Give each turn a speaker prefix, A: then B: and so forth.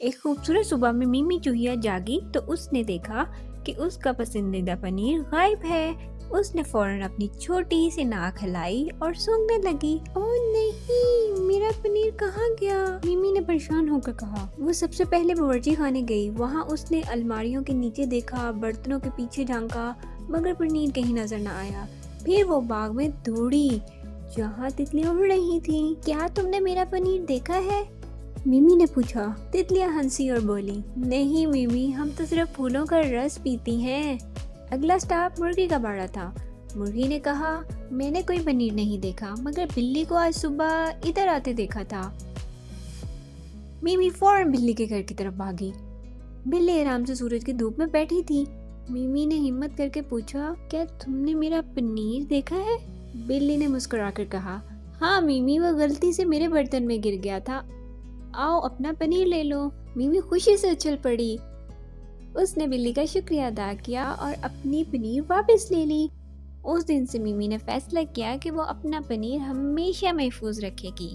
A: एक खूबसूरत सुबह में मिमी चूहिया जागी तो उसने देखा कि उसका पसंदीदा पनीर गायब है। उसने फौरन अपनी छोटी सी नाक हिलाई और सूंघने लगी। ओह नहीं, मेरा पनीर कहाँ गया? मिमी ने परेशान होकर कहा। वो सबसे पहले बावर्ची खाने गई। वहाँ उसने अलमारियों के नीचे देखा, बर्तनों के पीछे झांका, मगर पनीर कहीं नजर न आया। फिर वो बाग में दौड़ी जहाँ तितलियां उड़ रही थी। क्या तुमने मेरा पनीर देखा है? मिमी ने पूछा। तितलियां हंसी और बोली, नहीं मिमी, हम तो सिर्फ फूलों का रस पीती हैं। अगला स्टॉप मुर्गी का बाड़ा था। मुर्गी ने कहा, मैंने कोई पनीर नहीं देखा, मगर बिल्ली को आज सुबह इधर आते देखा था। मिमी फौरन बिल्ली के घर की तरफ भागी। बिल्ली आराम से सूरज की धूप में बैठी थी। मिमी ने हिम्मत करके पूछा, क्या तुमने मेरा पनीर देखा है? बिल्ली ने मुस्कुराकर कहा, हाँ मिमी, वो गलती से मेरे बर्तन में गिर गया था। आओ अपना पनीर ले लो। मिमी खुशी से उछल पड़ी। उसने बिल्ली का शुक्रिया अदा किया और अपनी पनीर वापस ले ली। उस दिन से मिमी ने फैसला किया कि वो अपना पनीर हमेशा महफूज रखेगी।